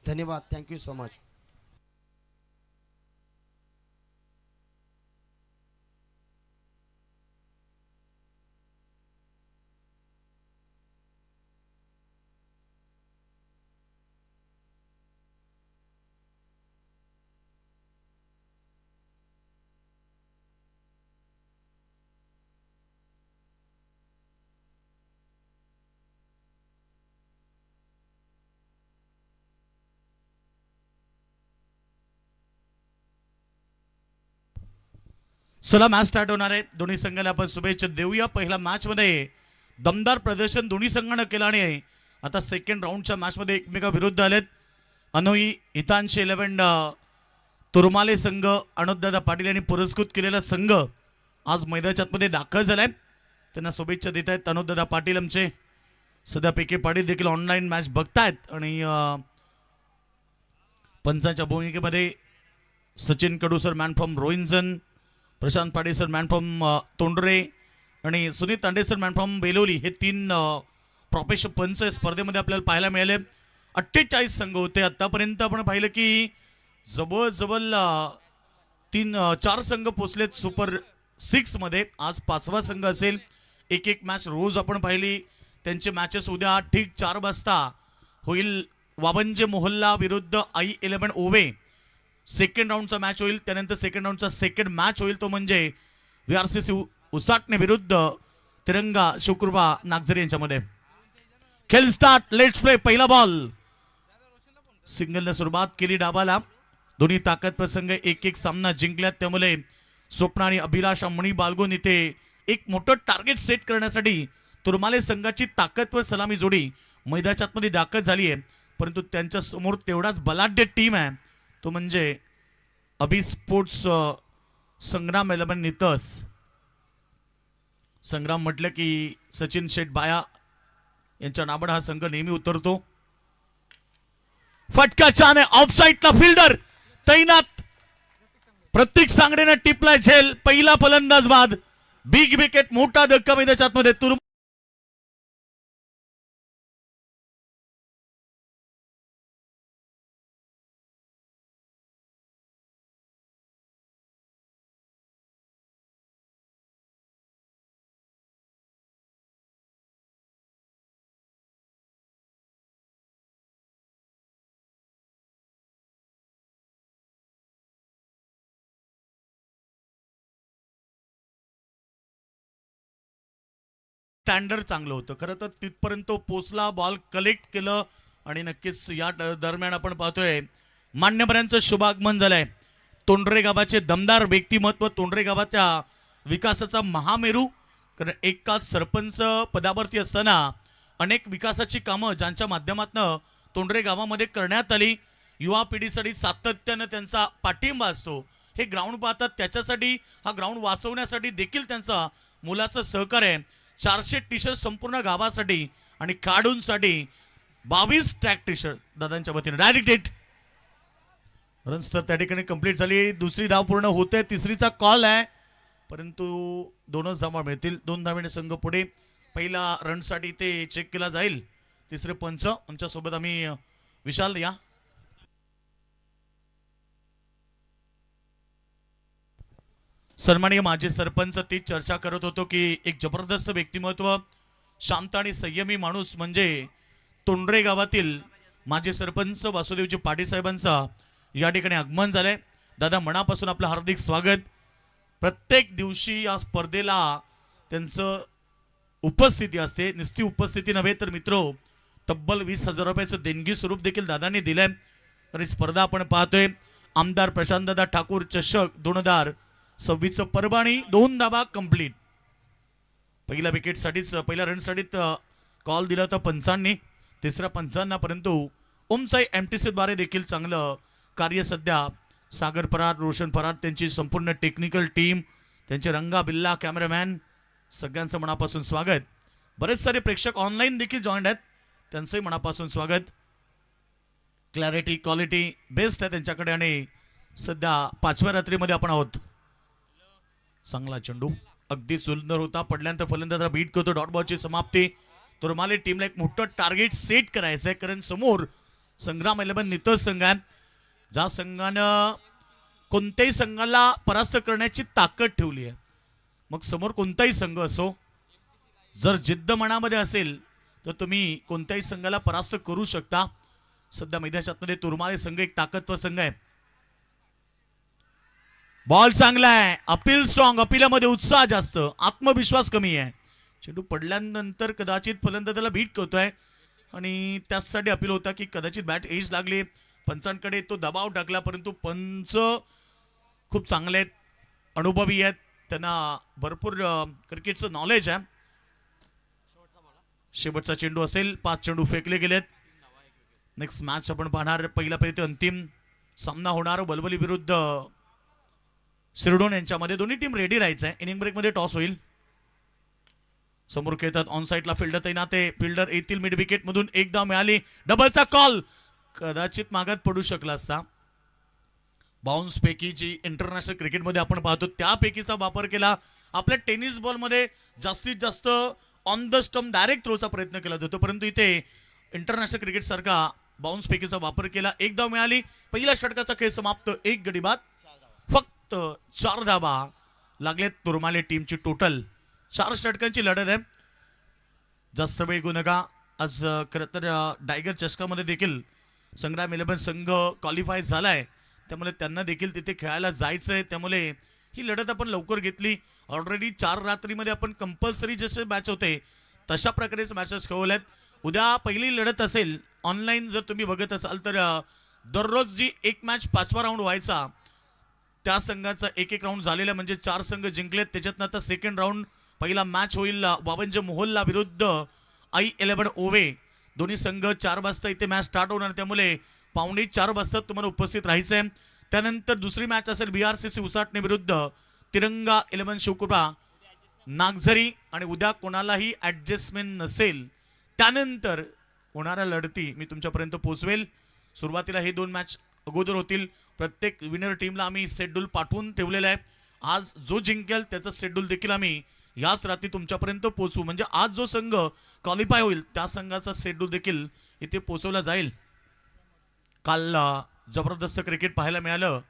धन्यवाद. Thank you so much. चला match start होणार आहे. दोन्ही संघाला आपण शुभेच्छा देऊया. पहिल्या मॅच मध्ये दमदार प्रदर्शन दोन्ही संघानं केलं आणि आता सेकंड राऊंडच्या मॅच मध्ये एकमेका विरुद्ध आलेत. अनोई हितांशी 11 तुरमाले संघ अनुदादा पाटील यांनी पुरस्कृत केलेला संघ आज मैदानाच्या आतमध्ये दाखल झालाय. त्यांना शुभेच्छा देत आहेत अनुदादा पाटील आमचे. सध्या पीके पाटील देखील ऑनलाईन मॅच बघतायत आणि पंचांच्या भूमिकेमध्ये Sachin Kadu sir man from Rohinjan, Prashant Patil sir man from Tondre आणि Sunil Tande sir man from Beloli हे 3 प्रोफेशनल पंच स्पर्धेमध्ये आपल्याला पाहायला मिळाले. 48 संघ होते. आतापर्यंत आपण पाहिलं की जवळजवळ 4 संघ पोचलेत सुपर 6 मध्ये. आज 5वा संघ असेल. एक मॅच रोज आपण पाहिली. त्यांचे मॅचेस उद्या ठीक 4 वाजता होईल. वाबंजे मोहल्ला विरुद्ध I11 ओवे सेकंड राऊंडचा मॅच होईल. त्यानंतर सेकंड राऊंडचा सेकंड मॅच होईल तो म्हणजे VRCC उसाटणे विरुद्ध तिरंगा शुक्रबा नागझरी यांच्यामध्ये. खेळ स्टार्ट. Let's play. पहिला बॉल सिंगलने सुरुवात केली डाबाला. दोन्ही ताकद प्रसंग एक सामना जिंकल्यात. त्यामुळे स्वप्न आणि अभिलाष अमणी बालगुन इथे एक मोठं टार्गेट सेट करण्यासाठी तुरमाले संघाची ताकदवर सलामी जोडी मैदानाच्या आतमध्ये दाखल झाली आहे. परंतु त्यांच्या समोर तेवढाच बलाढ्य टीम आहे तो म्हणजे अभि स्पोर्ट्स संग्राम 11 नितस. संग्राम म्हटलं की सचिन शेठ बाया यांच्या नाबड हा संघ नेहमी उतरतो. फटका छान आहे. ऑफसाईडला फिल्डर तैनात. प्रत्येक सांगडेनं टिपलाय झेल. पहिला फलंदाज बाद. Big wicket. मोठा धक्का मैदानाच्या आतमध्ये. स्टँडर्ड चांगलं होतं. खरं तर तिथपर्यंत पोचला. बॉल कलेक्ट केलं आणि नक्कीच या दरम्यान आपण पाहतोय मान्यवरांचं शुभागमन झालंय. तोंडरे गावाचे दमदार व्यक्तिमत्व. तोंडरे गावाच्या विकासाचा महामेरू. कारण एक काळ सरपंच पदावरती असताना अनेक विकासाची कामं ज्यांच्या माध्यमातून तोंडरे गावामध्ये करण्यात आली. युवा पिढीसाठी सातत्यानं त्यांचा पाठिंबा असतो. हे ग्राउंड पाहतात त्याच्यासाठी, हा ग्राउंड वाचवण्यासाठी देखील त्यांचा मुलाचं सहकार्य आहे. 400 टी-शर्ट संपूर्ण गावासाठी आणि काढूनसाठी 22 ट्रॅक टी-शर्ट दादांच्या वतीने. Direct hit. रन्स तर त्या ठिकाणी कंप्लीट झाली. दुसरी धाव पूर्ण होते. तिसरीचा कॉल आहे परंतु 2च धावा मिळतील. 2 धावेने संघ पुढे. पहिला रनसाठी ते चेक केला जाईल. तिसरे पंच आमच्यासोबत आम्ही विशाल या. सन्माननीय माजी सरपंच तीच चर्चा करत होतो की एक जबरदस्त व्यक्तिमत्व, शांत आणि संयमी माणूस म्हणजे तोंडरे गावातील माजी सरपंच वासुदेवजी पाटील साहेबांचा या ठिकाणी आगमन झालंय. दादा मनापासून आपलं हार्दिक स्वागत. प्रत्येक दिवशी या स्पर्धेला त्यांचं उपस्थिती असते. नुसती उपस्थिती नव्हे तर मित्रो तब्बल 20,000 रुपयाचं देणगी स्वरूप देखील दादांनी दिलंय. आणि स्पर्धा आपण पाहतोय आमदार प्रशांतदादा ठाकूर चषक 2026 परभणी. 2 धावा कंप्लीट. पहिल्या विकेटसाठीच पहिल्या रनसाठीच कॉल दिला होता पंचांनी. तिसऱ्या पंचांना परंतु ओमसाई MTC द्वारे देखील चांगलं कार्य सध्या सागर परार, रोशन परार त्यांची संपूर्ण टेक्निकल टीम, त्यांचे रंगा बिल्ला कॅमेरामॅन सगळ्यांचं मनापासून स्वागत. बरेच सारे प्रेक्षक ऑनलाईन देखील जॉईंट आहेत त्यांचंही मनापासून स्वागत. क्लॅरिटी क्वालिटी बेस्ट आहे त्यांच्याकडे आणि सध्या 5व्या रात्रीमध्ये आपण आहोत. चांगला चेंडू अगदी सुंदर होता. पडल्यानंतर फलंदाजाला बीट करतो. डॉट बॉलची समाप्ती. तुरमाले टीमला एक मोठं टार्गेट सेट करायचं आहे कारण समोर संग्राम 11 नितळ संघ आहे, ज्या संघानं कोणत्याही संघाला परास्त करण्याची ताकद ठेवली आहे. मग समोर कोणताही संघ असो, जर जिद्द मनामध्ये असेल तर तुम्ही कोणत्याही संघाला परास्त करू शकता. सध्या मैदानाच्या आतमध्ये तुरमाळे संघ एक ताकदवर संघ आहे. बॉल चांगला आहे, अपील स्ट्रॉंग, अपिलामध्ये उत्साह जास्त, आत्मविश्वास कमी आहे. चेंडू पडल्यानंतर कदाचित फलंदाज त्याला बीट करतोय आणि त्यासाठी अपील होता की कदाचित बॅट एज लागली. पंचांकडे तो दबाव टाकला, परंतु पंच खूप चांगले आहेत, अनुभवी आहेत, त्यांना भरपूर क्रिकेटचं नॉलेज आहे. शेवटचा चेंडू असेल, 5 चेंडू फेकले गेलेत. नेक्स्ट मॅच आपण पाहणार, पहिला ते अंतिम सामना होणार बलबली विरुद्ध सिरडोन यांच्यामध्ये. दोन्ही टीम रेडी राहायचं आहे. इनिंग ब्रेकमध्ये टॉस होईल. समोर खेळतात ऑन साईडला फिल्डर तैनात आहे, फिल्डर येतील मिड विकेट मधून. एक धाव मिळाली, डबलचा कॉल कदाचित मागात पडू शकला असता. बाउन्स पैकी जी इंटरनॅशनल क्रिकेटमध्ये आपण पाहतो त्यापैकीचा वापर केला. आपल्या टेनिस बॉलमध्ये जास्तीत जास्त ऑन द स्टंप डायरेक्ट थ्रोचा प्रयत्न केला जातो, परंतु इथे इंटरनॅशनल क्रिकेट सारखा बाउन्स पैकीचा वापर केला. एक धाव मिळाली, पहिल्या षटकाचा खेळ समाप्त. एक गडी बाद, फक्त 4 धावा लागलेत तुरमाले टीमची. टोटल 4 षटकांची लढत आहे. जास्त वेळ घेऊ नका. आज खरं तर टायगर चषकामध्ये देखील संग्राम 11 संघ क्वालिफाय झालाय, त्यामुळे त्यांना देखील तिथे खेळायला जायचंय. त्यामुळे ही लढत आपण लवकर घेतली. ऑलरेडी 4 रात्रीमध्ये आपण कंपल्सरी जसे मॅच होते तशा प्रकारेच मॅचेस खेळवल्यात. उद्या पहिली लढत असेल ऑनलाईन, जर तुम्ही बघत असाल तर दररोज जी एक मॅच 5वा राऊंड व्हायचा त्या संघाचा एक राऊंड झालेला, म्हणजे 4 संघ जिंकलेत. त्याच्यातनं आता सेकंड राऊंड पहिला मॅच होईल बाबंज मोहोल्ला विरुद्ध I11 ओवे. दोन्ही संघ 4 वाजता इथे मॅच स्टार्ट होणार, त्यामुळे 3:45 वाजता तुम्हाला उपस्थित राहायचं आहे. त्यानंतर दुसरी मॅच असेल BRCC उसाटणे विरुद्ध तिरंगा 11 शिवकृपा नागझरी. आणि उद्या कोणालाही ॲडजस्टमेंट नसेल त्यानंतर होणाऱ्या लढती मी तुमच्यापर्यंत पोहोचवेल. सुरुवातीला हे 2 मॅच अगोदर होतील. प्रत्येक विनर टीमला आम्ही शेड्यूल पाठवून ठेवलेलं आहे. आज जो जिंकेल त्याचं शेड्यूल देखील आम्ही याच रात्री तुमच्यापर्यंत पोहोचू, म्हणजे आज जो संघ क्वालिफाय होईल त्या संघाचा शेड्यूल देखील इथे पोहोचवला जाईल. काल जबरदस्त क्रिकेट पाहायला मिळालं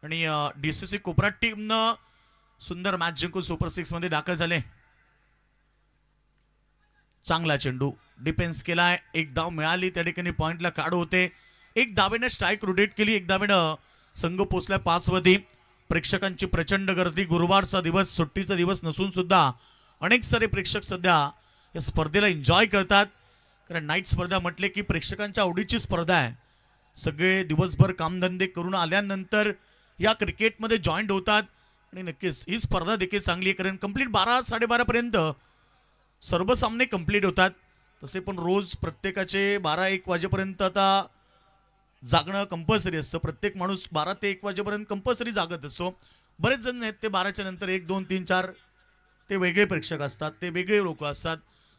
आणि DCC कोपरा टीमनं सुंदर मॅच जिंकून सुपर 6 मध्ये दाखल झाले. चांगला चेंडू डिफेन्स केलाय, एक धाव मिळाली, त्या ठिकाणी पॉइंटला काढू होते. एक धावेने स्ट्राईक रोटेट केली, एक धावेनं संघ पोचलाय 5 वरती. प्रेक्षकांची प्रचंड गर्दी. गुरुवारचा दिवस, सुट्टीचा दिवस नसून सुद्धा अनेक सारे प्रेक्षक सध्या या स्पर्धेला एन्जॉय करतात. कारण नाईट स्पर्धा म्हटले की प्रेक्षकांच्या आवडीची स्पर्धा आहे. सगळे दिवसभर कामधंदे करून आल्यानंतर या क्रिकेटमध्ये जॉईंट होतात आणि नक्कीच ही स्पर्धा देखील चांगली आहे. कारण कंप्लीट 12-12:30 पर्यंत सर्व सामने कंप्लीट होतात. तसे पण रोज प्रत्येकाचे 12-1 वाजेपर्यंत आता जागणं कंपल्सरी असतं. प्रत्येक माणूस 12 ते 1 वाजेपर्यंत कंपल्सरी जागत असतो. बरेच जण आहेत ते 12च्या नंतर 1, 2, 3, 4 ते वेगळे प्रेक्षक असतात, ते वेगळे लोक असतात.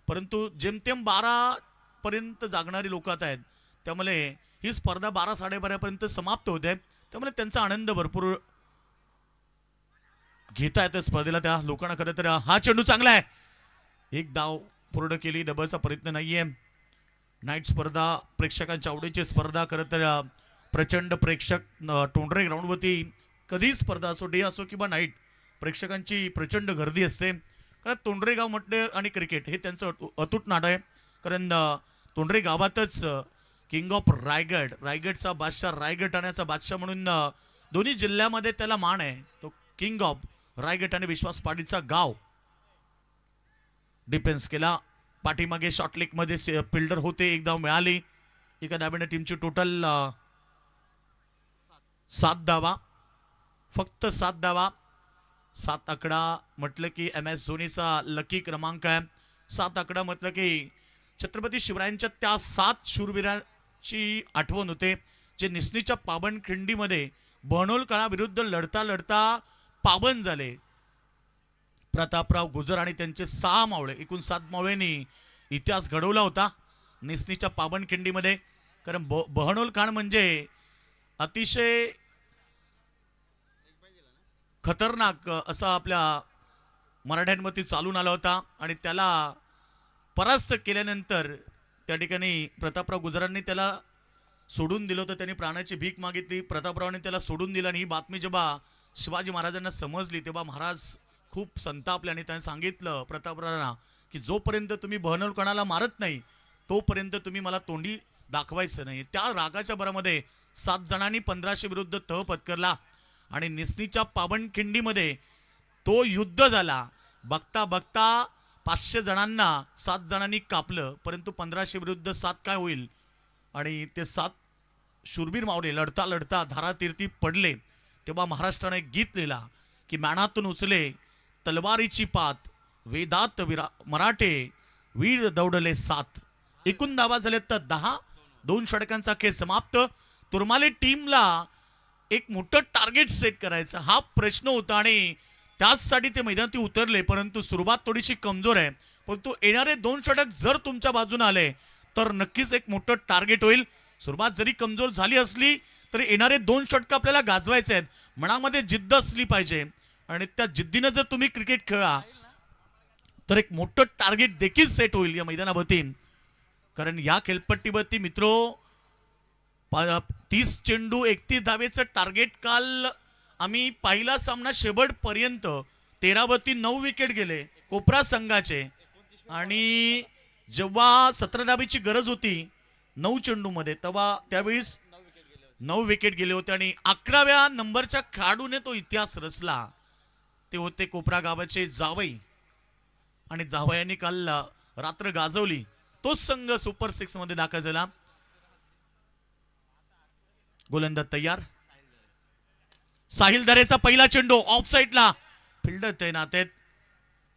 परंतु जेमतेम 12 पर्यंत जागणारी लोक आता आहेत, त्यामुळे ही स्पर्धा 12-12:30 पर्यंत समाप्त होते. त्यामुळे त्यांचा आनंद भरपूर घेता येतो स्पर्धेला त्या लोकांना. खरं तर हा चेंडू चांगला आहे, एक धाव पूर्ण केली, डबलचा प्रयत्न नाहीये. नाईट स्पर्धा प्रेक्षकांच्या आवडीची स्पर्धा. खरं तर प्रचंड प्रेक्षक टोंडरे ग्राउंडवरती कधी स्पर्धा असो, डे असो किंवा नाईट, प्रेक्षकांची प्रचंड गर्दी असते. कारण तोंडरे गाव म्हटले आणि क्रिकेट हे त्यांचं अतूट नातं आहे. कारण तोंडरे गावातच किंग ऑफ रायगड, रायगडचा बादशाह, रायगड ठाण्याचा बादशाह म्हणून दोन्ही जिल्ह्यामध्ये त्याला मान आहे. तो किंग ऑफ रायगड आणि विश्वास पाटीलचा गाव. डिफेन्स केला, पाठीमागे शॉर्टलेक मध्ये फिल्डर होते, एक धाव मिळाली. एका धावेने टीमची टोटल 7 धावा, फक्त 7 धावा. 7 आकडा म्हटलं की MS धोनीचा लकी क्रमांक आहे. 7 आकडा म्हटलं की छत्रपती शिवरायांच्या त्या 7 शूरवीरांची आठवण होते, जे निसनीच्या पाबनखिंडीमध्ये बहनोल काळाविरुद्ध लढता लढता पाबन झाले. प्रतापराव गुजर आणि त्यांचे 6 मावळे, एकूण 7 मावळ्यांनी इतिहास घडवला होता निसनीच्या पाबनखिंडीमध्ये. कारण बहनोल काळ म्हणजे अतिशय खतरनाक असा आपल्या मराठ्यांमध्ये चालून आला होता आणि त्याला परास्त केल्यानंतर त्या ठिकाणी प्रतापराव गुजरांनी त्याला सोडून दिलं होतं, त्यांनी प्राणाची भीक मागितली, प्रतापरावांनी त्याला सोडून दिलं. आणि ही बातमी जेव्हा शिवाजी महाराजांना समजली तेव्हा महाराज खूप संतापले आणि त्यांनी सांगितलं प्रतापरावांना की जोपर्यंत तुम्ही बहनोलकणाला मारत नाही तोपर्यंत तुम्ही मला तोंडी दाखवायचं नाही. त्या रागाच्या भरामध्ये 7 जणांनी 1500 विरुद्ध तह पत्करला आणि निसनीच्या पावनखिंडीमध्ये तो युद्ध झाला. बघता बघता 500 जणांना 7 जणांनी कापलं, परंतु 1500 विरुद्ध 7 काय होईल. आणि ते 7 शूरवीर मावळे लढता लढता धारातीर्थी पडले. तेव्हा महाराष्ट्राने एक गीत लिहिला की मॅणातून उचले तलवारीची पात, वेदात मराठे वीर दौडले 7. एकूण धावा झाले तर 10. 2 षटकांचा खेळ समाप्त. तुरमाले टीमला एक मोठं टार्गेट सेट करायचं हा प्रश्न होता आणि त्याचसाठी ते मैदानात उतरले. परंतु सुरुवात थोडीशी कमजोर आहे, परंतु येणारे 2 षटक जर तुमच्या बाजूने आले तर नक्कीच एक मोठं टार्गेट होईल. सुरुवात जरी कमजोर झाली असली तरी येणारे 2 षटक आपल्याला गाजवायचे आहेत. मनामध्ये जिद्द असली पाहिजे आणि त्या जिद्दीनं जर तुम्ही क्रिकेट खेळा तर एक मोठं टार्गेट देखील सेट होईल या मैदानावरती. कारण या खेळपट्टीवरती मित्रो 30 चेंडू 31 धावेचं टार्गेट. काल आम्ही पहिला सामना शेवटपर्यंत 13 वरती 9 विकेट गेले कोपरा संघाचे आणि जेव्हा 17 धावेची गरज होती 9 चेंडूमध्ये तेव्हा त्यावेळेस 9 विकेट गेले होते आणि 11व्या नंबरच्या खेळाडूने तो इतिहास रचला. ते होते कोपरा गावाचे जावई आणि जावयांनी काल रात्र गाजवली. तोच संघ सुपर 6 मध्ये दाखल झाला. गोलंदाज तयार. साहिल दरेचा पहिला चेंडू ऑफ साइडला. फिल्डर तैनात आहेत.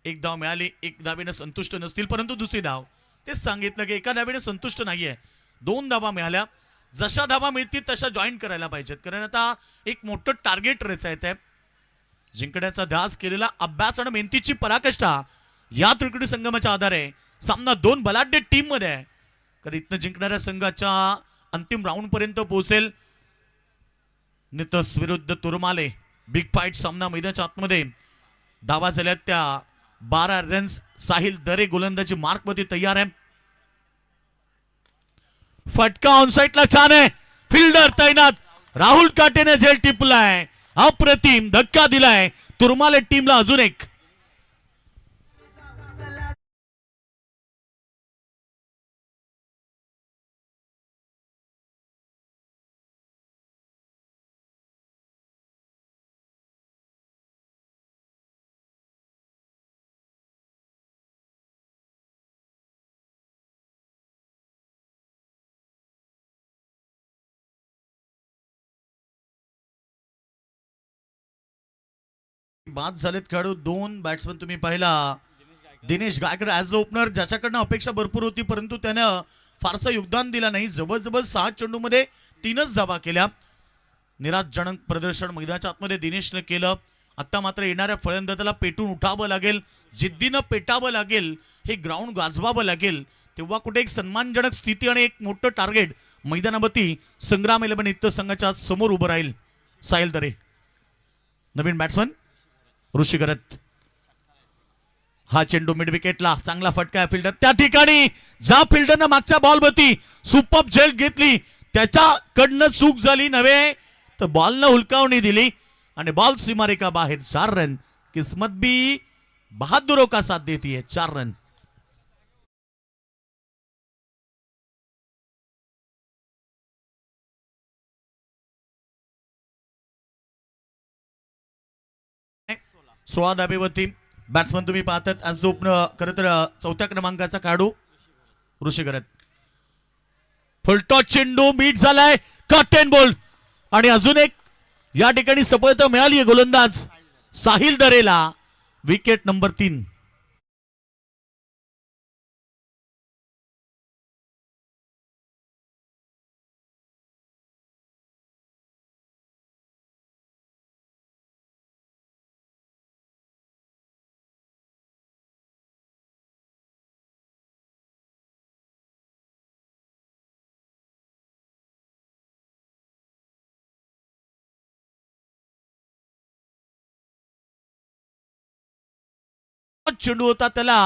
1 धाव मिळाली. 1 धावेने संतुष्ट नसतील, परंतु दुसरी धाव तेच सांगितलं की एका धावेने संतुष्ट नाहीये. 2 धावा मिळाल्या. जशा धावा मिळतील तशा जॉईन करायला पाहिजेत, कारण आता एक मोठं टार्गेट रचायचं आहे. जिंकण्याचा ध्यास केलेला अभ्यास आणि मेहनतीची पराकाष्ठा या त्रिकोणी संगमाच्या आधारे सामना 2 बलाढ्य टीम मध्ये आहे. कारण इथनं जिंकणाऱ्या संघाच्या अंतिम राऊंड पर्यंत पोहोचेल. नितस विरुद्ध तुरमाले बिग फाईट सामना मैदानाच्या आतमध्ये. धावा झाल्यात त्या 12 रन्स. साहिल दरे गोलंदाजी मार्क मध्ये तयार आहे. फटका ऑनसाइडला छान आहे. फिल्डर तैनात. राहुल काटेने झेल टिपलाय. अप्रतिम धक्का दिलाय तुरमाले टीमला. अजून एक बाद झालेत खेळाडू. 2 बॅट्समन तुम्ही पाहिला. Dinesh Gaikwad as a opener, ज्याच्याकडनं अपेक्षा भरपूर होती परंतु त्यानं फारसं योगदान दिलं नाही. जवळजवळ 6 चेंडूमध्ये 3च धावा केल्या. निराशजनक प्रदर्शन मैदानाच्या आतमध्ये दिनेशने केलं. आता मात्र येणाऱ्या फलंदाजाला पेटून उठावं लागेल, जिद्दीनं पेटावं लागेल, हे ग्राउंड गाजवावं लागेल. तेव्हा कुठे एक सन्मानजनक स्थिती आणि एक मोठं टार्गेट मैदानावरती संग्राम 11 इतर संघाच्या समोर उभं राहील. साहिल दरे नवीन बॅट्समन. ऋषी करत हा चेंडू मिड विकेटला. चांगला फटका आहे. फिल्डर त्या ठिकाणी ज्या फिल्डरनं मागच्या बॉलवरती सुपर झेल घेतली त्याच्याकडनं चूक झाली नव्हे तर बॉलनं हुलकावणी दिली आणि बॉल सीमारेखा बाहेर. 4 रन. किस्मत भी बहादुरों का साथ देती है. 4 रन. सोळा धावेवरती बॅट्समन तुम्ही पाहतात. आज ओपनर खरं तर 4थ्या क्रमांकाचा खेळाडू ऋषी करत. फुलटॉस चेंडू मीट झालाय. कट अँड बोल्ड आणि अजून एक या ठिकाणी सफलता मिळाली आहे गोलंदाज साहिल दरेला. Wicket number 3. चेंडू होता त्याला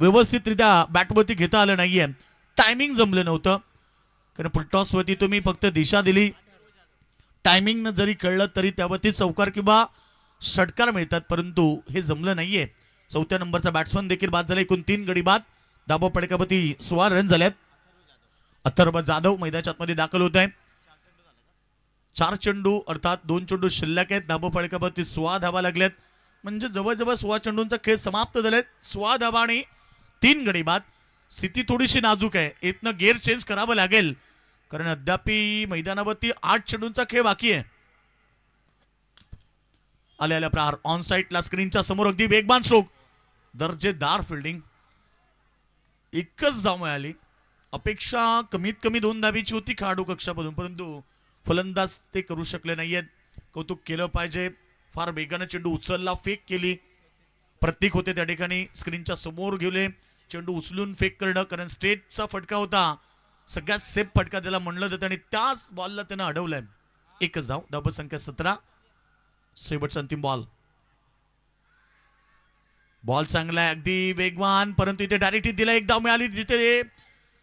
व्यवस्थितरित्या बॅटवरती घेता आलं नाहीये. टायमिंग जमलं नव्हतं. कारण फुलटॉस वरती तुम्ही फक्त दिशा दिली, टायमिंग न जरी कळलं तरी त्यावरती चौकार किंवा षटकार मिळतात, परंतु हे जमलं नाहीये. चौथ्या नंबरचा बॅट्समन देखील बाद झाला. एकूण 3 गडी बाद. धाबा फटकावरती 16 रन झाल्यात. अथर्व जाधव मैदानाच्या आतमध्ये दाखल होत आहे. 4 चेंडू अर्थात 2 चेंडू शिल्लक आहेत. धाबा फटकावरती 16 धाबा लागल्यात. म्हणजे जवळजवळ 16 चेंडूंचा खेळ समाप्त झालाय. 16 धाबा आणि 3 गडी बाद. स्थिती थोडीशी नाजूक आहे. इथनं गेअर चेंज करावं लागेल, कारण अद्याप मैदानावरती 8 चेंडूंचा खेळ बाकी आहे. आलेला प्रहार ऑन साईडला स्क्रीनच्या समोर अगदी वेगवान स्ट्रोक, दर्जेदार फिल्डिंग. एकच धाव मिळाली. अपेक्षा कमीत कमी 2 धाबीची होती खेळाडू कक्षामधून, परंतु फलंदाज ते करू शकले नाहीयेत. कौतुक केलं पाहिजे. फार वेगाने चेंडू उचलला, फेक केली. प्रतीक होते त्या ठिकाणी स्क्रीनच्या समोर गेले. चेंडू उचलून फेक करणं, कारण स्ट्रेटचा फटका होता. सगळ्यात सेफ फटका त्याला म्हणलं जातं आणि त्याच बॉलला त्यानं अडवलंय. एकच धाव. धाबा संख्या 17. शेवटचा अंतिम बॉल. बॉल चांगला आहे, अगदी वेगवान, परंतु इथे डायरेक्ट दिला. एक धाव मिळाली. जिथे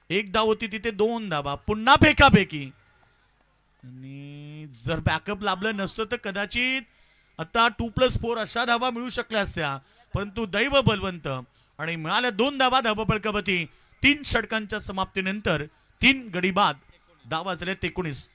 एक धाव होती तिथे 2 धावा. पुन्हा फेकाफेकी. आणि जर बॅकअप लाभलं नसतं तर कदाचित आता 2+4 अशा धावा मिळू शकल्या असत्या, परंतु दैव बलवंत आणि मिळाल्या 2 धावा. धाबा फलकावरती 3 षटकांच्या समाप्तीनंतर 3 गडी बाद. धावा झाल्या 19.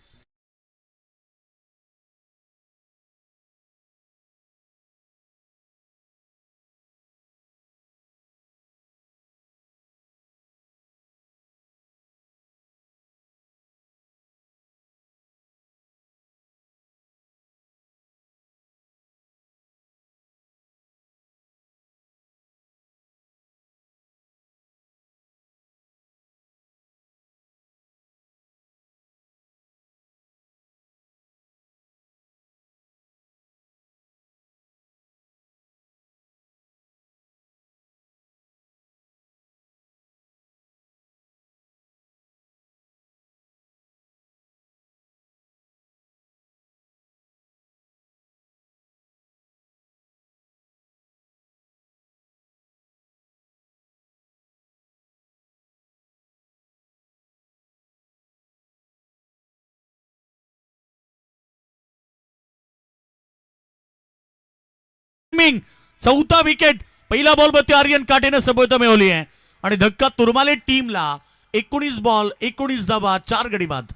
चौथा विकेट. पहिला बॉल वरती आर्यन काटेनं सफलता मिळवली आहे आणि धक्का तुरमाले टीमला. 19 बॉल 19 धावा 4 गडी बाद.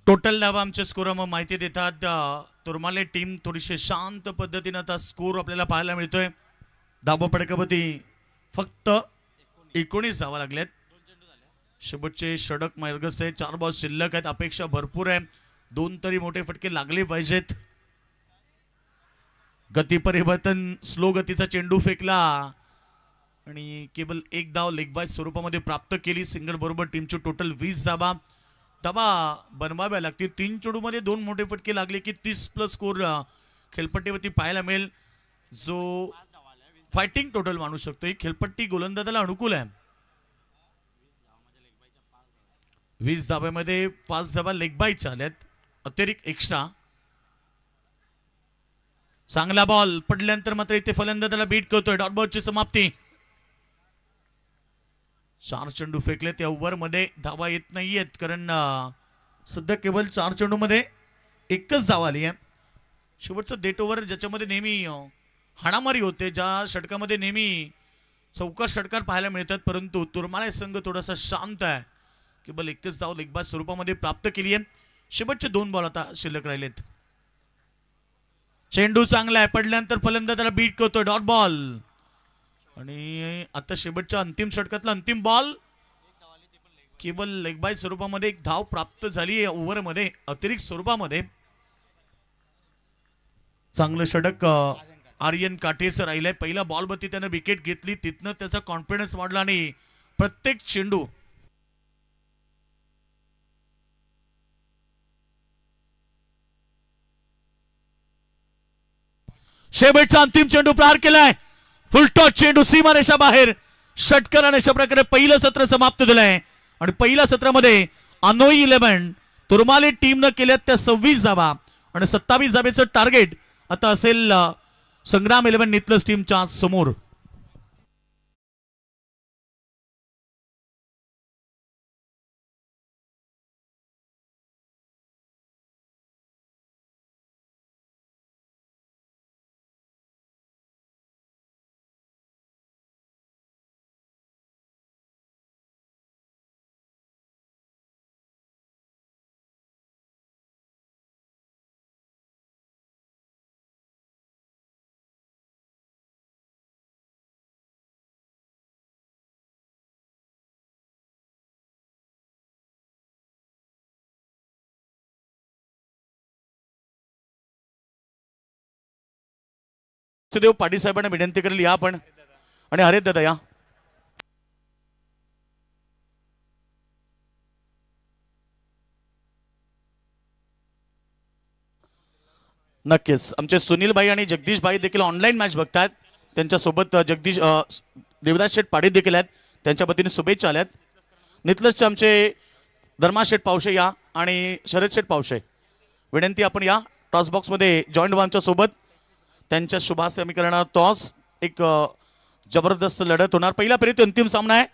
टोटल धावा आमच्या स्कोर मग माहिती देतात. तुरमाले टीम थोडीशी शांत पद्धतीने आता स्कोर आपल्याला पाहायला मिळतोय. धाबा फटकावरती फक्त 19 धावा लागल्यात. शेवटचे षटक मार्गस्थ आहे. 4 बॉल शिल्लक आहेत. अपेक्षा भरपूर आहे. 2 तरी मोठे फटके लागले पाहिजेत. गती परिवर्तन, स्लो गतीचा चेंडू फेकला आणि केवळ 1 धाव लेग बाय स्वरूपामध्ये प्राप्त केली. सिंगल बरोबर टीमची टोटल 20 धावा. धावा बनवाव्या लागतील. 3 चेंडूमध्ये 2 मोठे फटके लागले की 30+ स्कोर खेळपट्टीवरती पाहायला मिळेल, जो फायटिंग टोटल मानू शकतो. ही खेळपट्टी गोलंदाजाला अनुकूल आहे. 20 धाब्यामध्ये 5 धावा लेग बायच्या आल्यात, अतिरिक्त एक्स्ट्रा. चांगला बॉल पडल्यानंतर मात्र इथे फलंदाजाला बीट करतोय. डॉट बॉलची समाप्ती. 4 चेंडू फेकले त्या ओव्हर मध्ये धावा येत नाहीयेत, कारण सध्या केवळ 4 चेंडू मध्ये एकच धाव आली आहे. शेवटचं डेट ओव्हर ज्याच्यामध्ये नेहमी हाणामारी होते, ज्या षटकामध्ये नेहमी चौकार षटकार पाहायला मिळतात, परंतु तुरमाळे संघ थोडासा शांत आहे. केवळ एकच धाव लेगबाज स्वरूपामध्ये प्राप्त केली आहे. शेवटचे 2 बॉल आता शिल्लक राहिलेत. चेंडू चांगला आहे, पडल्यानंतर फलंदाज त्याला बीट करतोय, डॉट बॉल. आणि आता शेवटच्या अंतिम षटकातला अंतिम बॉल, केवळ लेगबाज स्वरूपामध्ये एक धाव प्राप्त झाली आहे ओव्हरमध्ये, अतिरिक्त स्वरूपामध्ये. चांगलं षटक आर्यन काटेसर राहिलंय. पहिल्या बॉलवरती त्यानं विकेट घेतली, तिथनं त्याचा कॉन्फिडन्स वाढला आणि प्रत्येक चेंडू शेवटचा अंतिम चेंडू प्रहार केलाय, फुलटॉस चेंडू सीमारेषा बाहेर. षटकाराने अशा प्रकारे पहिलं सत्र समाप्त झालंय. आणि पहिल्या सत्रामध्ये अनोई 11 तुरमाले टीमनं केल्यात त्या 26 धावा आणि 27 धावेचं टार्गेट आता असेल संग्राम 11 नितलस टीमच्या समोर. देव पाटील साहेबांना विनंती करेल या आपण, आणि अरे दादा या. नक्कीच आमचे सुनील भाई आणि जगदीश भाई देखील ऑनलाईन मॅच बघतात. त्यांच्यासोबत जगदीश देवदास शेठ पाटील देखील आहेत, त्यांच्या वतीने शुभेच्छा आल्यात. नितलसचे आमचे धर्मा शेठ पावशे या आणि शरद शेठ पावशे, विनंती आपण या टॉस बॉक्समध्ये जॉईंट व्हा आमच्या सोबत. त्यांच्या शुभासमीकरणात टॉस एक जबरदस्त लढत होणार. पहिला फेरीत अंतिम सामना आहे.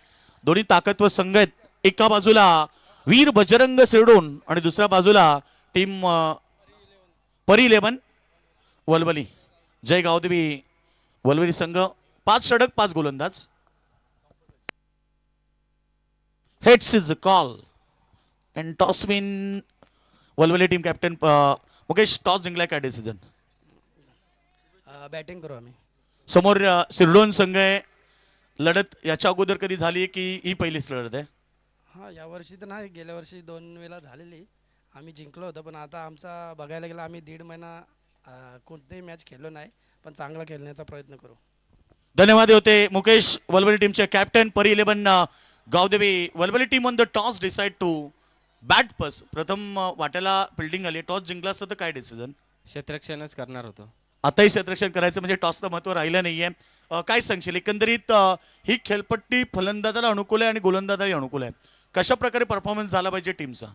दोन्ही ताकदवर संघ आहेत. एका बाजूला वीर बजरंग सिरडोन आणि दुसऱ्या बाजूला टीम परी 11 वलवली. जय गावदेवी वलवली संघ. 5 षटक 5 गोलंदाज. Heads is call and toss win Valvali team captain Mukesh. Toss जिंकलाय, काय डिसिजन? बॅटिंग करू आम्ही. समोर सिरडोन संघ आहे. लढत याच्या अगोदर कधी झाली की ही पहिलीच लढत आहे? हां, यावर्षी तर नाही, गेल्या वर्षी 2 वेळा झालेली, आम्ही जिंकलो होतो. पण आता आमचा बघायला गेला आम्ही 1.5 महिना कोणतेही मॅच खेळलो नाही, पण चांगला खेळण्याचा प्रयत्न करू. धन्यवाद होते मुकेश. वलवली टीमचे captain Pari 11 Gavdevi. Valvali team on the toss decide to bat first. प्रथम वाट्याला फिल्डिंग आली. टॉस जिंकला असतं तर काय डिसिजन? क्षेत्ररक्षणच करणार होतो. आताही क्षेत्ररक्षण करायचं, म्हणजे टॉसचं महत्व राहिलं नाहीये. काय सांगशील एकंदरीत ही खेळपट्टी फलंदाजाला अनुकूल आहे आणि गोलंदाजाला अनुकूल आहे. कशा प्रकारे परफॉर्मन्स झाला पाहिजे टीमचा?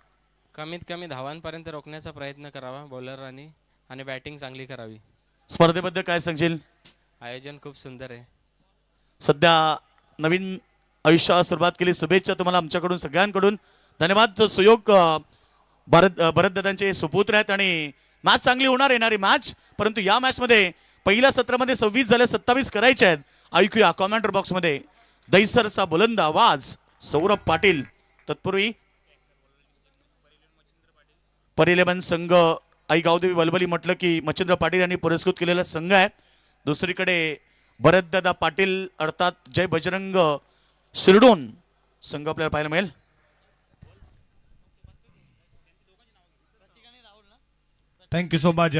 कमीत कमी धावांपर्यंत रोखण्याचा प्रयत्न करावा बॉलरांनी आणि बॅटिंग चांगली करावी. स्पर्धेबद्दल काय सांगशील? आयोजन खूप सुंदर आहे. सध्या नवीन आयुष्याला सुरुवात केली. शुभेच्छा तुम्हाला आमच्याकडून सगळ्यांकडून. धन्यवाद. सुयोग भरतदादांचे सुपुत्र आहेत आणि मॅच चांगली होणार, येणारी मॅच. परंतु या मॅच मध्ये पहिल्या सत्रामध्ये 26 झाले, 27 करायचे आहेत. ऐकूया कॉमेंटर बॉक्स मध्ये दहिसरचा बुलंद आवाज सौरभ पाटील. तत्पूर्वी परी 11 संघ आई गावदेवी वलवली म्हटलं की मच्छिंद्र पाटील यांनी पुरस्कृत केलेला संघ आहे. दुसरीकडे भरतदादा पाटील अर्थात जय बजरंग सिरडोन संघ आपल्याला पाहायला मिळेल. Thank you so much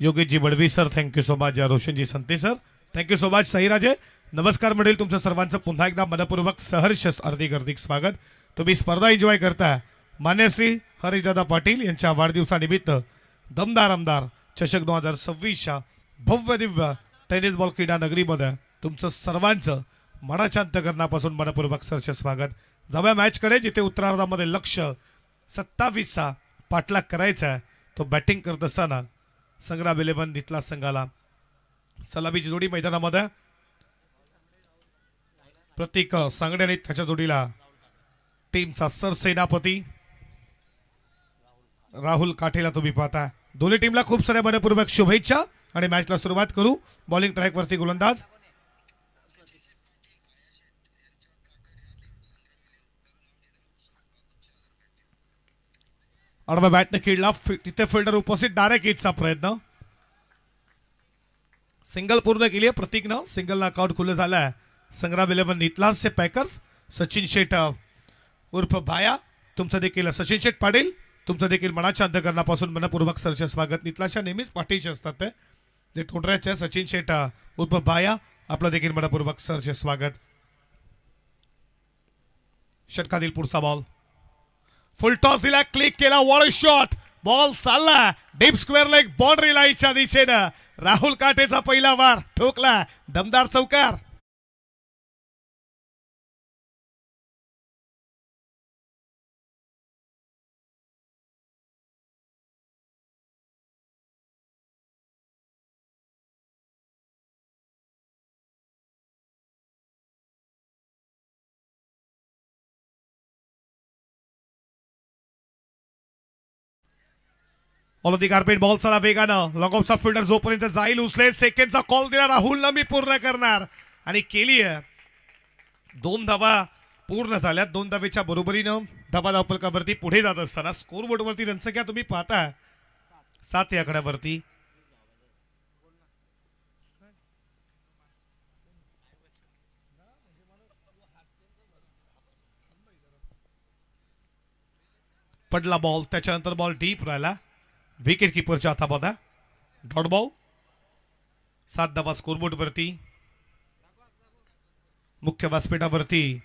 Yogesh ji Badvi sir. Thank you so much Roshan ji Sante sir. Thank you so much Sairaje. नमस्कार मंडळी, तुमचं सर्वांचं पुन्हा एकदा मनपूर्वक सहर्ष हार्दिक स्वागत. तुम्ही स्पर्धा एन्जॉय करता. मान्य श्री हरीशदादा पाटील यांच्या वाढदिवसानिमित्त दमदार आमदार चषक 2026च्या भव्य दिव्य टेनिस बॉल क्रीडा नगरीमध्ये तुमचं सर्वांचं मनाच्या अंतःकरणापासून मनपूर्वक सहर्ष स्वागत. जाऊया मॅचकडे, जिथे उत्तरार्धामध्ये लक्ष 27चा पाठलाग करायचा आहे. तो बॅटिंग करत असताना संग्राम 11 नितला संघाला सलामीची जोडी मैदानामध्ये. प्रतीक सांगडे आणि त्याच्या जोडीला टीमचा सरसेनापती राहुल काठेला तुम्ही पाहता. दोन्ही टीमला खूप साऱ्या मनपूर्वक शुभेच्छा आणि मॅचला सुरुवात करू. बॉलिंग ट्रॅक वरती गोलंदाज आडवा बॅटने खेळला, तिथे फिल्डर उपस्थित, डायरेक्ट हिटचा प्रयत्न, सिंगल पूर्ण केली आहे प्रतीकनं. सिंगल नॉकआउट खुलं झालं आहे संग्राम 11 नितलासचे पॅकर्स. सचिन शेठ उर्फ भाया तुमचं देखील, सचिन शेठ पाटील तुमचं देखील मनाच्या अंतःकरणापासून मनपूर्वक सरचे स्वागत. नितलासच्या नेहमीच पाठीचे असतात ते जे तोंडऱ्याचे. सचिन शेठ उर्फ भाया आपलं देखील मनपूर्वक सरचे स्वागत. षटकातील पुढचा बॉल, फुल टॉस दिला, क्लिक केला, वॉल शॉट, बॉल चालला डीप स्क्वेअर लेग बाउंड्री लाईनच्या दिशेनं. राहुल काटेचा पहिला वार ठोकला, दमदार चौकार. ऑल दी कार्पेट, बॉल चला वेगानं, लॉंग ऑफचा फिल्डर जोपर्यंत जाईल उचलेल, सेकंडचा कॉल दिला राहुलनं, मी पूर्ण करणार, आणि केली आहे. 2 धावा पूर्ण झाल्यात. 2 धावेच्या बरोबरीनं धावा धावफलकावरती पुढे जात असताना स्कोर बोर्डवरती रनसंख्या तुम्ही पाहता 7 या आकड्यावरती. पडला बॉल, त्याच्यानंतर बॉल डीप राहिला, विकेट किपरच्या हातामध्ये डॉट बॉल. 7 धावा स्कोरबोर्ड वरती. मुख्य व्यासपीठावरती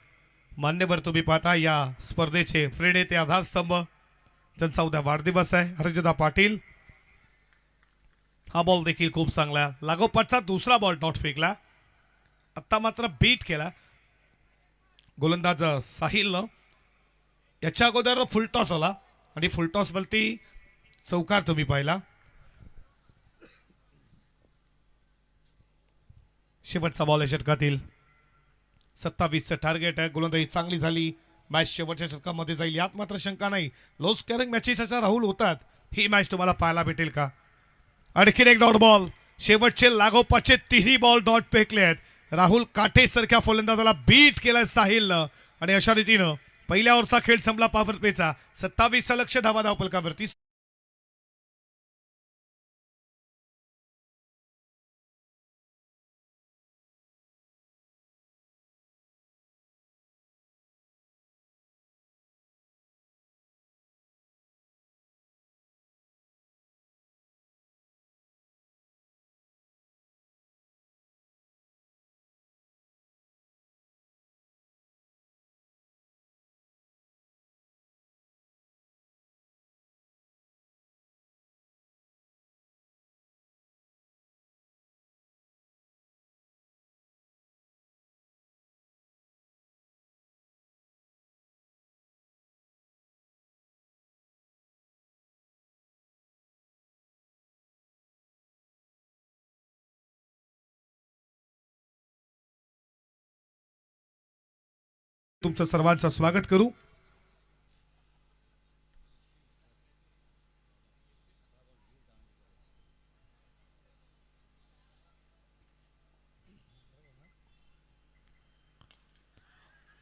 मान्यवर तुम्ही पाहता या स्पर्धेचे प्रेरणे आधारस्तंभ, त्यांचा उद्या वाढदिवस आहे, हरजदा पाटील. हा बॉल देखील खूप चांगला, लागोपाठचा दुसरा बॉल डॉट फेकला, आता मात्र बीट केला गोलंदाज साहिलनं. याच्या अगोदर फुलटॉस आला आणि फुलटॉस वरती चौकार तुम्ही पाहिला. शेवटचा बॉल आहे षटकातील. 27चं टार्गेट आहे. गोलंदाजी चांगली झाली, मॅच शेवटच्या षटकामध्ये जाईल यात मात्र शंका नाही. लो स्कोरिंग मॅचेस अशा राहुल होतात, ही मॅच तुम्हाला पाहायला भेटेल का? आणखीन एक डॉट बॉल, शेवटचे लागोपाठचे 3 बॉल डॉट फेकले आहेत. राहुल काटे सारख्या फलंदाजाला बीट केलाय साहिलनं, आणि अशा रीतीनं पहिल्या ओव्हरचा खेळ संपला पॉवर प्लेचा. 27 लक्ष धावा धावफलकावरती. तुमचं सर्वांचं स्वागत करू.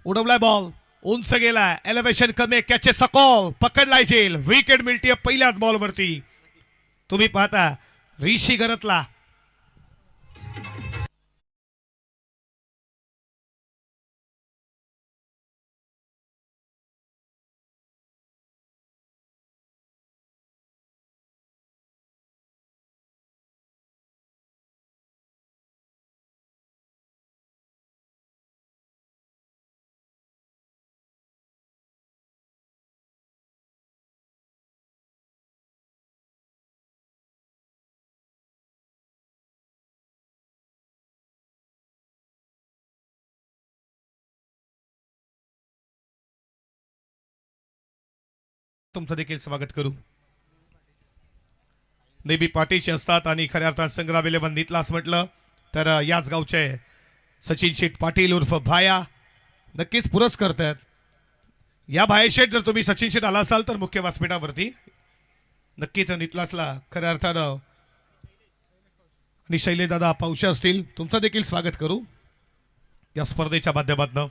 उडवलाय बॉल, उंच गेलाय, एलिव्हेशन कमी, कॅचेस कॉल, पकडलाय जेल, विकेट मिळते पहिल्याच बॉलवरती. तुम्ही पाहता ऋषी गरतला तुमचं देखील स्वागत करू. नेहमी पाठीशी असतात आणि खऱ्या अर्थात संग्राम 11 नितलास म्हटलं तर याच गावचे सचिन शेठ पाटील उर्फ भाया नक्कीच पुरस्कार आहेत. या भाया शेठ जर तुम्ही सचिन शेठ आला असाल तर मुख्य व्यासपीठावरती नक्कीच नितलासला खऱ्या अर्थानं आणि शैलेश दादा पावशे असतील, तुमचं देखील स्वागत करू या स्पर्धेच्या माध्यमातून.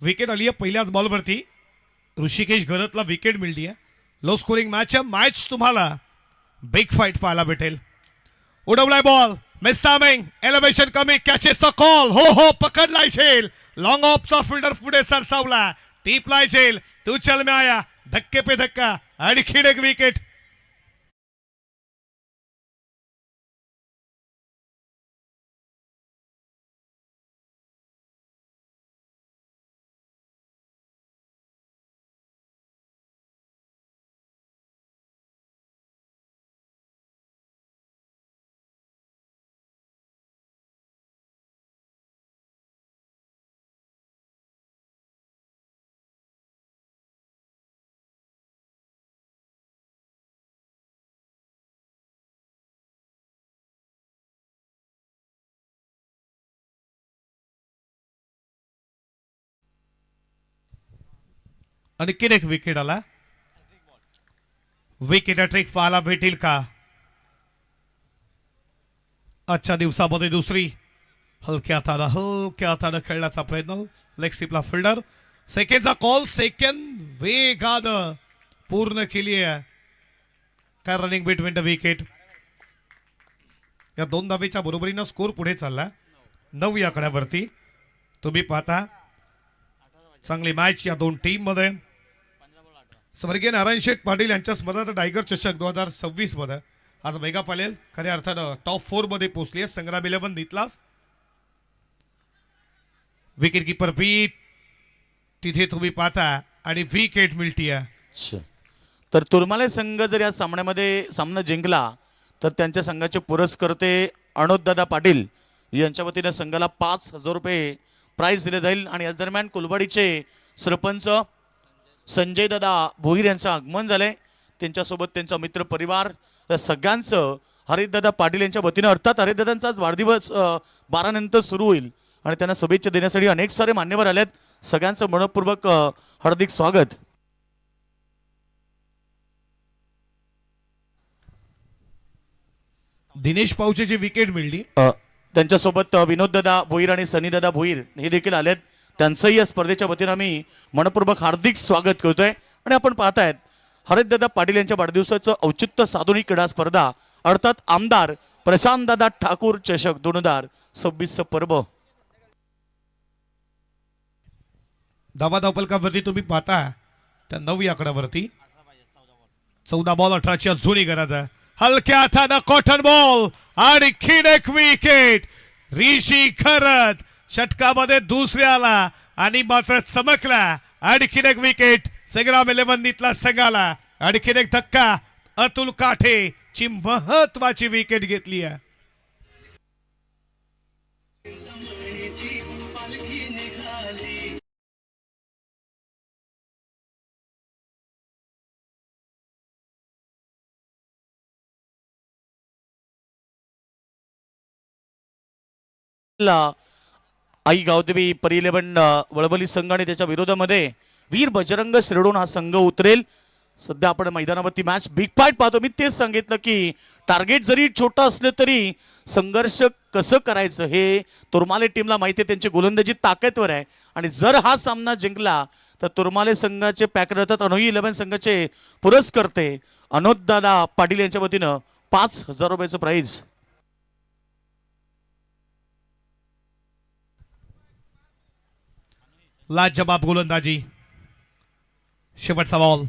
विकेट आली आहे पहिल्याच बॉलवरती. ऋषिकेश घरतला विकेट मिळली आहे. लो स्कोरिंग मॅच तुम्हाला बिग फाईट पाहायला भेटेल. उडवलाय बॉल, मिस टायमिंग, एलिव्हेशन कमी, कॅचेसचा कॉल. हो पकडलाय झेल. लॉंग ऑफचा फिल्डर पुढे सरसावला, टीपलाय झेल. तू चल में आया, धक्के पे धक्का, आणखीन एक विकेट. आणखीन एक विकेट आला. विकेट ट्रिक पाहायला भेटेल का आजच्या दिवसामध्ये? दुसरी हलक्या हातानं खेळण्याचा प्रयत्न. लेग स्लिपला फिल्डर, सेकंडचा कॉल, सेकंड वेगानं पूर्ण केली आहे. काय रनिंग बिटवीन द विकेट. या 2 धावेच्या बरोबरीनं स्कोर पुढे चालला 9 या आकड्यावरती. तुम्ही पाहता चांगली मॅच या 2 टीम मध्ये. स्वर्गीय नारायण शेठ पाटील यांच्या स्मरणार्थ टायगर चषक 2026 मध्ये आज मेगा पालेल खऱ्या अर्थानं टॉप 4 मध्ये पोहोचली आहे. संग्राम 11 नीतलास विकेट कीपर पी तिथे तुम्ही पाहता आणि विकेट मिळती आहे. तर तुरमाले संघ जर या सामन्यामध्ये सामना जिंकला तर त्यांच्या संघाचे पुरस्कर्ते अनोददादा पाटील यांच्या वतीने संघाला 5,000 रुपये प्राइज दिले जाईल. आणि याच दरम्यान कुलवाडीचे सरपंच संजय दादा भोईर यांचं आगमन झाले. त्यांच्यासोबत त्यांचा मित्र परिवार या सगळ्यांचं हरिदादा पाटील यांच्या वतीनं, अर्थात हरिदादांचा आज वाढदिवस 12 नंतर सुरू होईल आणि त्यांना शुभेच्छा देण्यासाठी अनेक सारे मान्यवर आलेत. सगळ्यांचं मनपूर्वक हार्दिक स्वागत. दिनेश पाऊचे विकेट मिळली. त्यांच्यासोबत विनोददादा भोईर आणि सनीदादा भोईर हे देखील आलेत. त्यांचंही या स्पर्धेच्या वतीनं आम्ही मनपूर्वक हार्दिक स्वागत करतोय. आणि आपण पाहतायत हरिदादा पाटील यांच्या वाढदिवसाचं औचित्य साधून ही क्रीडा स्पर्धा अर्थात आमदार प्रशांतदादा ठाकूर चषक 2026 पर्व. धावपलकावरती तुम्ही पाहता त्या 9 या आकड्यावरती 14 बॉल 18ची अजूनही गरज आहे. हलक्या हातानं कॉटन बॉल आणि एक विकेट. ऋषी खरत षटकामध्ये दुसऱ्याला आणि मात्र चमकला. आणखीन एक विकेट संग्राम 11 नीतला संघाला. आणखीन एक धक्का, अतुल काठे ची महत्वाची विकेट घेतली आहे. आई गावदेवी परी 11 वळवली संघ आणि त्याच्या विरोधामध्ये वीर बजरंग शिरडोन हा संघ उतरेल. सध्या आपण मैदानावरती मॅच बिग फाईट पाहतो. मी तेच सांगितलं की टार्गेट जरी छोटा असलं तरी संघर्ष कसं करायचं हे तुरमाले टीमला माहिती आहे. त्यांची गोलंदाजी ताकदवर आहे आणि जर हा सामना जिंकला तर तुरमाले संघाचे पॅकर अर्थात अनोई 11 संघाचे पुरस्कर्ते अनोददादा पाटील यांच्या वतीनं 5,000 रुपयाचं प्राइज. लाजबाब गोलंदाजी. शेवटचा ball,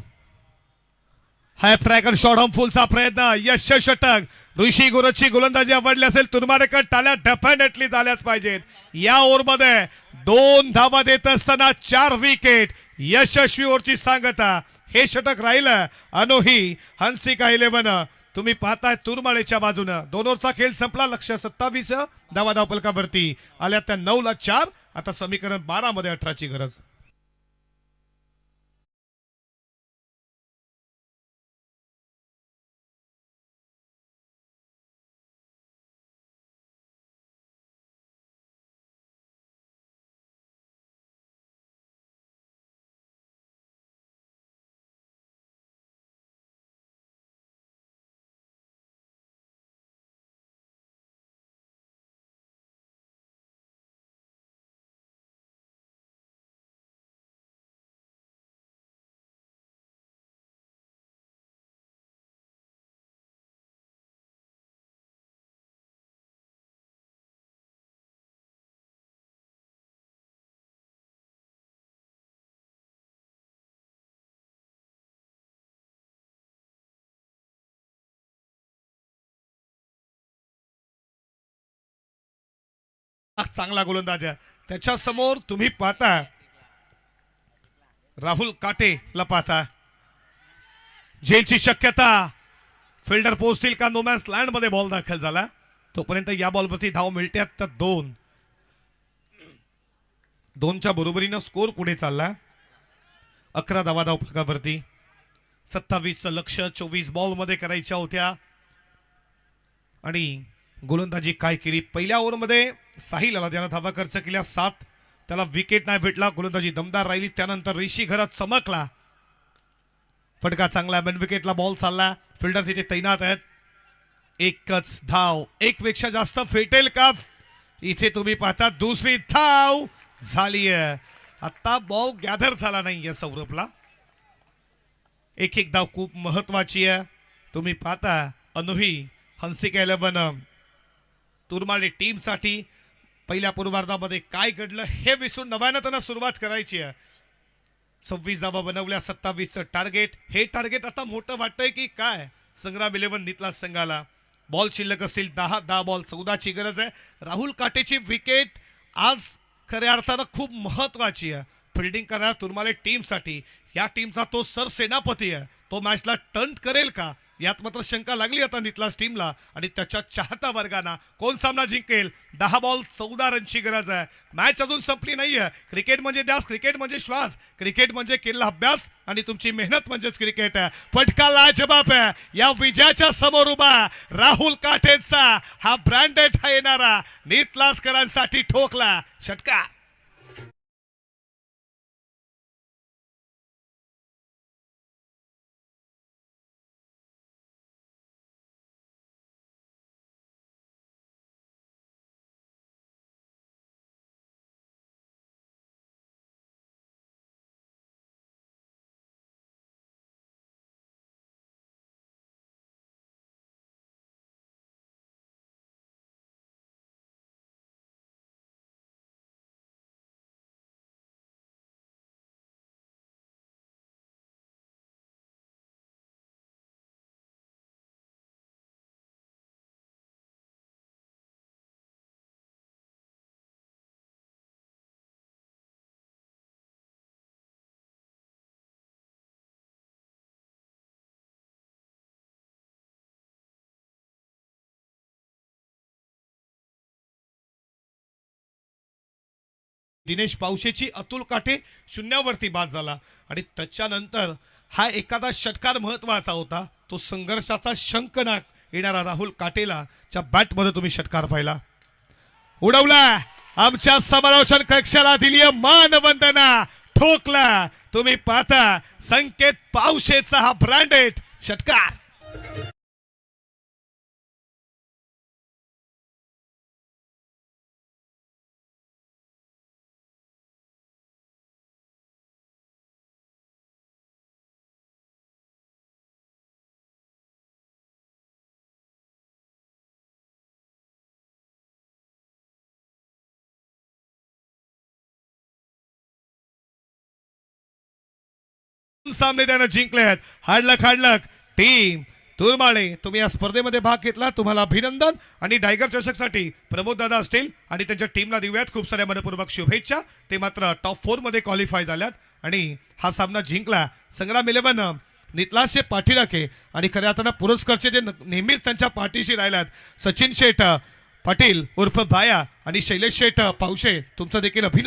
half tracker shot on फुलचा प्रयत्न, यश षटक. ऋषी गुरजची गोलंदाजी आवडली असेल तुरमारेकर टाळ्या डेफिनेटली झाल्याच पाहिजेत. या ओव्हरमध्ये 2 धावा देत असताना 4 विकेट. यशस्वी ओव्हरची सांगता. हे षटक राहिलं अनोही हंसिका 11. तुम्ही पाहताय तुरमाळेच्या बाजूनं 2 ओव्हरचा खेळ संपला. लक्ष 27 धावपलकावरती आल्या त्या 9ला 4. आता समीकरण 12 मध्ये 18ची गरज. चांगला गोलंदाज आहे. त्याच्या समोर तुम्ही पाहता राहुल काटेला पाहता. झेलची शक्यता, फिल्डर पोहोचतील का नोमॅन्स लँड मध्ये बॉल दाखल झाला. तोपर्यंत या बॉलवरती धाव मिळते तर 2-2च्या बरोबरीनं स्कोर पुढे चालला. 11 धावा धाव फलकावरती. 27चं लक्ष 24 बॉल मध्ये करायच्या होत्या. आणि गोलंदाजी काय केली पहिल्या ओव्हरमध्ये. साहिल आला, त्यानं धावा खर्च केल्या 7. त्याला विकेट नाही भेटला. गोलंदाजी दमदार राहिली. त्यानंतर ऋषी घरात चमकला. फटका चांगला, मेन विकेटला बॉल चालला. फिल्डर तिथे तैनात आहेत. एकच धाव, एक पेक्षा जास्त फेटेल का. इथे तुम्ही पाहता दुसरी धाव झाली आहे. आता बॉल गॅदर झाला नाहीये सौरभला. एक धाव खूप महत्वाची आहे. तुम्ही पाहता अनोही हंसिका 11 तुरमाळे टीमसाठी पहिल्या पूर्वार्धामध्ये काय घडलं हे विसरून नव्यानं त्यांना सुरुवात करायची आहे. 26 धावा बनवल्या, 27चं टार्गेट. हे टार्गेट आता मोठं वाटतंय की काय संग्राम 11 नितला संघाला. बॉल शिल्लक असतील 10 बॉल 14ची गरज आहे. राहुल काटेची विकेट आज खऱ्या अर्थानं खूप महत्वाची आहे फिल्डिंग करणाऱ्या तुरमाले टीमसाठी. या टीमचा तो सरसेनापती आहे. तो मॅचला टर्न करेल का यात मात्र शंका लागली आता नितलास टीमला आणि त्याच्या चाहता वर्गांना. कोण सामना जिंकेल. 10 बॉल 14 रनची गरज आहे. मॅच अजून संपली नाहीये. क्रिकेट म्हणजे ध्यास, क्रिकेट म्हणजे श्वास, क्रिकेट म्हणजे केलेला अभ्यास आणि तुमची मेहनत म्हणजेच क्रिकेट आहे. फटका लाजबाब आहे. या विजयाच्या समोर उभा राहुल काटेचा हा ब्रँडेड हा येणारा नितलासकरांसाठी ठोकला षटकार. दिनेश पावशेची अतुल काटे शून्यावरती बाद झाला. आणि त्याच्यानंतर हा एखादा षटकार महत्वाचा होता. तो संघर्षाचा शंखनाद येणारा राहुल काटेला च्या बॅटमध्ये तुम्ही षटकार पाहिला. उडवला, आमच्या समालोचन कक्षाला दिली मानवंदना. ठोकला. तुम्ही पाहता संकेत पावशेचा हा ब्रँडेड षटकार. सामने त्यानं जिंकले आहेत. हाडलक टीम तुरमाळे तुम्ही या स्पर्धेमध्ये भाग घेतला, तुम्हाला अभिनंदन. आणि टायगर चषकसाठी प्रमोद दादा असतील आणि त्यांच्या टीमला देऊयात खूप साऱ्या मनपूर्वक शुभेच्छा. ते मात्र टॉप 4 मध्ये क्वालिफाय झाल्यात आणि हा सामना जिंकला. संग्राम 11 नितलासचे पाठीराखे आणि खऱ्या अर्थानं पुरस्कारचे जे नेहमीच त्यांच्या पाठीशी राहिल्यात सचिन शेठ पाटील उर्फ बाया आणि शैलेश शेठ पावशे, तुमचं देखील अभिनंदन.